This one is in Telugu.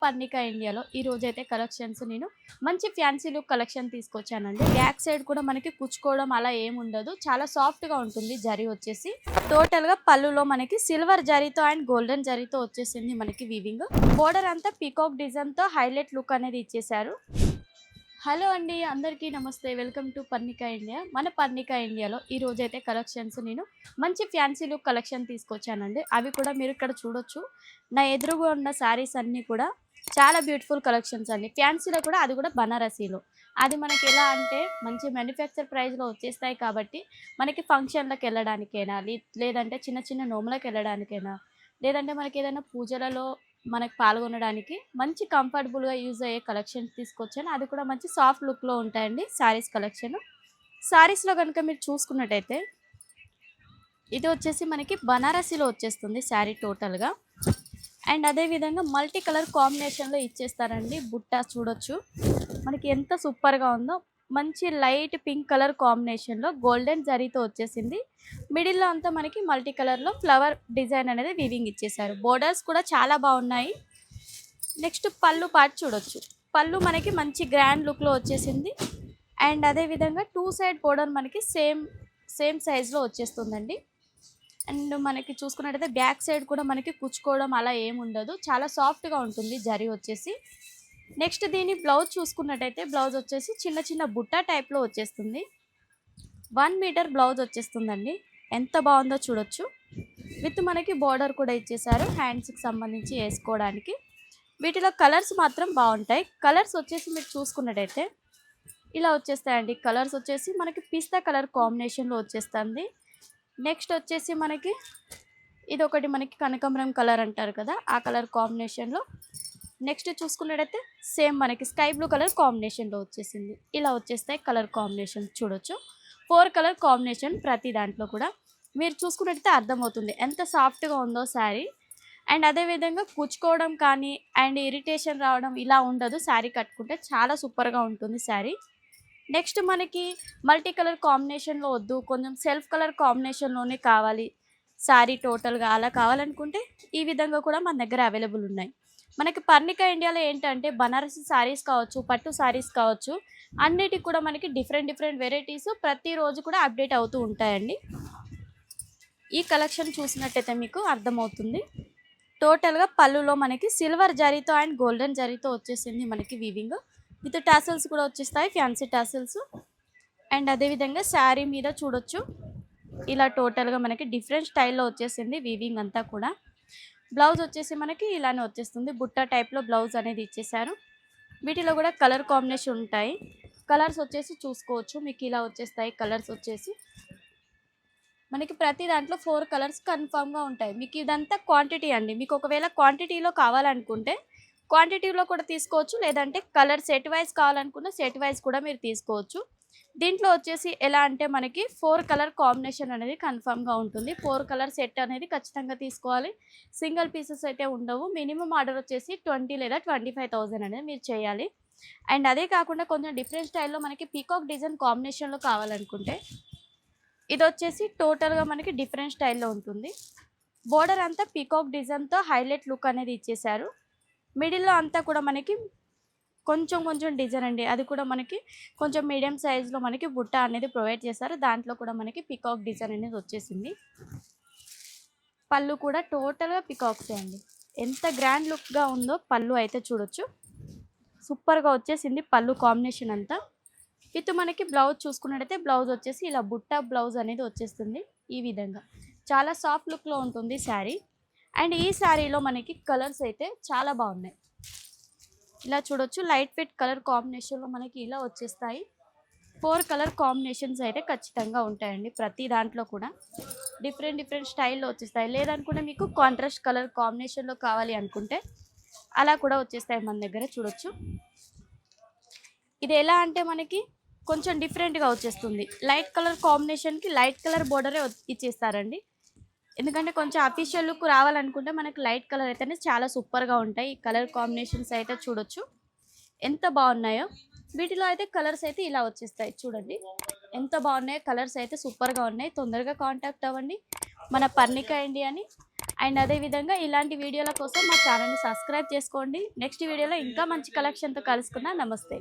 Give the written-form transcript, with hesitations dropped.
పర్ణికా ఇండియాలో ఈ రోజైతే కలెక్షన్స్ నేను మంచి ఫ్యాన్సీ లుక్ కలెక్షన్ తీసుకొచ్చానండి. బ్యాక్ సైడ్ కూడా మనకి కుచ్చుకోవడం అలా ఏముండదు, చాలా సాఫ్ట్ గా ఉంటుంది. జరీ వచ్చేసి టోటల్ గా పళ్ళులో మనకి సిల్వర్ జరీతో అండ్ గోల్డెన్ జరీతో వచ్చేసింది మనకి వీవింగ్. బోర్డర్ అంతా పీకాక్ డిజైన్ తో హైలైట్ లుక్ అనేది ఇచ్చేసారు. హలో అండి, అందరికీ నమస్తే. Welcome to Parnika India. మన పర్ణికా ఇండియాలో ఈ రోజైతే కలెక్షన్స్ నేను మంచి ఫ్యాన్సీ లుక్ కలెక్షన్ తీసుకొచ్చానండి. అవి కూడా మీరు ఇక్కడ చూడొచ్చు. నా ఎదురుగా ఉన్న శారీస్ అన్నీ కూడా చాలా బ్యూటిఫుల్ కలెక్షన్స్ అండి. ఫ్యాన్సీలో కూడా, అది కూడా బనారసీలో. అది మనకి ఎలా అంటే మంచి మ్యానుఫ్యాక్చర్ ప్రైస్లో వచ్చేస్తాయి కాబట్టి మనకి ఫంక్షన్లకు వెళ్ళడానికైనా, లేదంటే చిన్న చిన్న నోములకు వెళ్ళడానికైనా, లేదంటే మనకి ఏదైనా పూజలలో మనకు పాల్గొనడానికి మంచి కంఫర్టబుల్గా యూజ్ అయ్యే కలెక్షన్స్ తీసుకొచ్చాను. అది కూడా మంచి సాఫ్ట్ లుక్లో ఉంటాయండి శారీస్ కలెక్షన్. శారీస్లో కనుక మీరు చూసుకున్నట్టయితే ఇది వచ్చేసి మనకి బనారసీలో వచ్చేస్తుంది శారీ టోటల్గా. అండ్ అదేవిధంగా మల్టీ కలర్ కాంబినేషన్లో ఇచ్చేస్తారండి. బుట్ట చూడొచ్చు మనకి ఎంత సూపర్గా ఉందో. మంచి లైట్ పింక్ కలర్ కాంబినేషన్లో గోల్డెన్ జరీతో వచ్చేసింది. మిడిల్లో అంతా మనకి మల్టీ కలర్లో ఫ్లవర్ డిజైన్ అనేది వీవింగ్ ఇచ్చేసారు. బోర్డర్స్ కూడా చాలా బాగున్నాయి. నెక్స్ట్ పళ్ళు పార్ట్ చూడొచ్చు. పళ్ళు మనకి మంచి గ్రాండ్ లుక్లో వచ్చేసింది. అండ్ అదేవిధంగా టూ సైడ్ బోర్డర్ మనకి సేమ్ సైజ్లో వచ్చేస్తుందండి. అండ్ మనకి చూసుకున్నట్టయితే బ్యాక్ సైడ్ కూడా మనకి కుచ్చుకోవడం అలా ఏముండదు, చాలా సాఫ్ట్గా ఉంటుంది జరీ వచ్చేసి. నెక్స్ట్ దీని బ్లౌజ్ చూసుకున్నట్టయితే బ్లౌజ్ వచ్చేసి చిన్న చిన్న బుట్ట టైప్లో వచ్చేస్తుంది. 1 మీటర్ బ్లౌజ్ వచ్చేస్తుందండి. ఎంత బాగుందో చూడొచ్చు. విత్ మనకి బార్డర్ కూడా ఇచ్చేసారు హ్యాండ్స్కి సంబంధించి వేసుకోవడానికి. వీటిలో కలర్స్ మాత్రం బాగుంటాయి. కలర్స్ వచ్చేసి మీరు చూసుకున్నట్టయితే ఇలా వచ్చేస్తాయండి. కలర్స్ వచ్చేసి మనకి పిస్తా కలర్ కాంబినేషన్లో వచ్చేస్తుంది. నెక్స్ట్ వచ్చేసి మనకి ఇది ఒకటి మనకి కనకాంబరం కలర్ అంటారు కదా, ఆ కలర్ కాంబినేషన్లో. నెక్స్ట్ చూసుకున్నట్టయితే సేమ్ మనకి స్కై బ్లూ కలర్ కాంబినేషన్లో వచ్చేసింది. ఇలా వచ్చేస్తాయి కలర్ కాంబినేషన్ చూడొచ్చు. 4 కలర్ కాంబినేషన్ ప్రతి దాంట్లో కూడా. మీరు చూసుకున్నట్టయితే అర్థమవుతుంది ఎంత సాఫ్ట్గా ఉందో శారీ. అండ్ అదేవిధంగా కుచ్చుకోవడం కానీ అండ్ ఇరిటేషన్ రావడం ఇలా ఉండదు. శారీ కట్టుకుంటే చాలా సూపర్గా ఉంటుంది శారీ. నెక్స్ట్ మనకి మల్టీ కలర్ కాంబినేషన్లో వద్దు, కొంచెం సెల్ఫ్ కలర్ కాంబినేషన్లోనే కావాలి శారీ టోటల్గా, అలా కావాలనుకుంటే ఈ విధంగా కూడా మన దగ్గర అవైలబుల్ ఉన్నాయి. మనకి పర్ణికా ఇండియాలో ఏంటంటే బనారసి శారీస్ కావచ్చు, పట్టు శారీస్ కావచ్చు, అన్నిటికి కూడా మనకి డిఫరెంట్ వెరైటీస్ ప్రతిరోజు కూడా అప్డేట్ అవుతూ ఉంటాయండి. ఈ కలెక్షన్ చూసినట్టయితే మీకు అర్థమవుతుంది. టోటల్గా పళ్ళులో మనకి సిల్వర్ జరీతో అండ్ గోల్డెన్ జరీతో వచ్చేసింది మనకి వీవింగ్. విత్ టాసిల్స్ కూడా వచ్చేస్తాయి, ఫ్యాన్సీ టాసిల్స్. అండ్ అదేవిధంగా శారీ మీద చూడొచ్చు ఇలా టోటల్గా మనకి డిఫరెంట్ స్టైల్లో వచ్చేసింది వీవింగ్ అంతా కూడా. బ్లౌజ్ వచ్చేసి మనకి ఇలానే వచ్చేస్తుంది. బుట్ట టైప్లో బ్లౌజ్ అనేది ఇచ్చేసారు. వీటిలో కూడా కలర్ కాంబినేషన్ ఉంటాయి. కలర్స్ వచ్చేసి చూసుకోవచ్చు. మీకు ఇలా వచ్చేస్తాయి కలర్స్ వచ్చేసి. మనకి ప్రతి దాంట్లో 4 కలర్స్ కన్ఫామ్గా ఉంటాయి. మీకు ఇదంతా క్వాంటిటీ అండి. మీకు ఒకవేళ క్వాంటిటీలో కావాలనుకుంటే క్వాంటిటీలో కూడా తీసుకోవచ్చు, లేదంటే కలర్ సెట్ వైజ్ కావాలనుకున్న సెట్ వైజ్ కూడా మీరు తీసుకోవచ్చు. దీంట్లో వచ్చేసి ఎలా అంటే మనకి 4 కలర్ కాంబినేషన్ అనేది కన్ఫామ్గా ఉంటుంది. 4 కలర్ సెట్ అనేది ఖచ్చితంగా తీసుకోవాలి. సింగిల్ పీసెస్ అయితే ఉండవు. మినిమం ఆర్డర్ వచ్చేసి 20 లేదా 25,000 అనేది మీరు చేయాలి. అండ్ అదే కాకుండా కొంచెం డిఫరెంట్ స్టైల్లో మనకి పీకాక్ డిజైన్ కాంబినేషన్లో కావాలనుకుంటే ఇది వచ్చేసి టోటల్గా మనకి డిఫరెంట్ స్టైల్లో ఉంటుంది. బోర్డర్ అంతా పీకాక్ డిజైన్తో హైలైట్ లుక్ అనేది ఇచ్చేసారు. మిడిల్లో అంతా కూడా మనకి కొంచెం డిజైన్ అండి. అది కూడా మనకి కొంచెం మీడియం సైజులో మనకి బుట్ట అనేది ప్రొవైడ్ చేశారు. దాంట్లో కూడా మనకి పికాక్ డిజైన్ అనేది వచ్చేసింది. పళ్ళు కూడా టోటల్గా పికాక్సే అండి. ఎంత గ్రాండ్ లుక్గా ఉందో పళ్ళు అయితే చూడొచ్చు. సూపర్గా వచ్చేసింది పళ్ళు కాంబినేషన్ అంతా. విత్ మనకి బ్లౌజ్ చూసుకున్నట్టయితే బ్లౌజ్ వచ్చేసి ఇలా బుట్ట బ్లౌజ్ అనేది వచ్చేస్తుంది. ఈ విధంగా చాలా సాఫ్ట్ లుక్లో ఉంటుంది శారీ. అండ్ ఈ శారీలో మనకి కలర్స్ అయితే చాలా బాగున్నాయి. ఇలా చూడొచ్చు. లైట్ వెయిట్ కలర్ కాంబినేషన్లో మనకి ఇలా వచ్చేస్తాయి. 4 కలర్ కాంబినేషన్స్ అయితే ఖచ్చితంగా ఉంటాయండి. ప్రతి దాంట్లో కూడా డిఫరెంట్ స్టైల్లో వచ్చేస్తాయి. లేదనుకుంటే మీకు కాంట్రాస్ట్ కలర్ కాంబినేషన్లో కావాలి అనుకుంటే అలా కూడా వచ్చేస్తాయి మన దగ్గర చూడొచ్చు. ఇది ఎలా అంటే మనకి కొంచెం డిఫరెంట్గా వచ్చేస్తుంది. లైట్ కలర్ కాంబినేషన్కి లైట్ కలర్ బోర్డరే ఇచ్చేస్తారండి. ఎందుకంటే కొంచెం అఫీషియల్ లుక్ రావాలనుకుంటే మనకి లైట్ కలర్ అయితేనే చాలా సూపర్గా ఉంటాయి. ఈ కలర్ కాంబినేషన్స్ అయితే చూడొచ్చు ఎంత బాగున్నాయో. వీటిలో అయితే కలర్స్ అయితే ఇలా వచ్చేస్తాయి చూడండి ఎంత బాగున్నాయో. కలర్స్ అయితే సూపర్గా ఉన్నాయి. తొందరగా కాంటాక్ట్ అవ్వండి మన పర్ణికా ఇండియాని. అండ్ అదేవిధంగా ఇలాంటి వీడియోల కోసం మా ఛానల్ని సబ్స్క్రైబ్ చేసుకోండి. నెక్స్ట్ వీడియోలో ఇంకా మంచి కలెక్షన్తో కలుసుకుందాం. నమస్తే.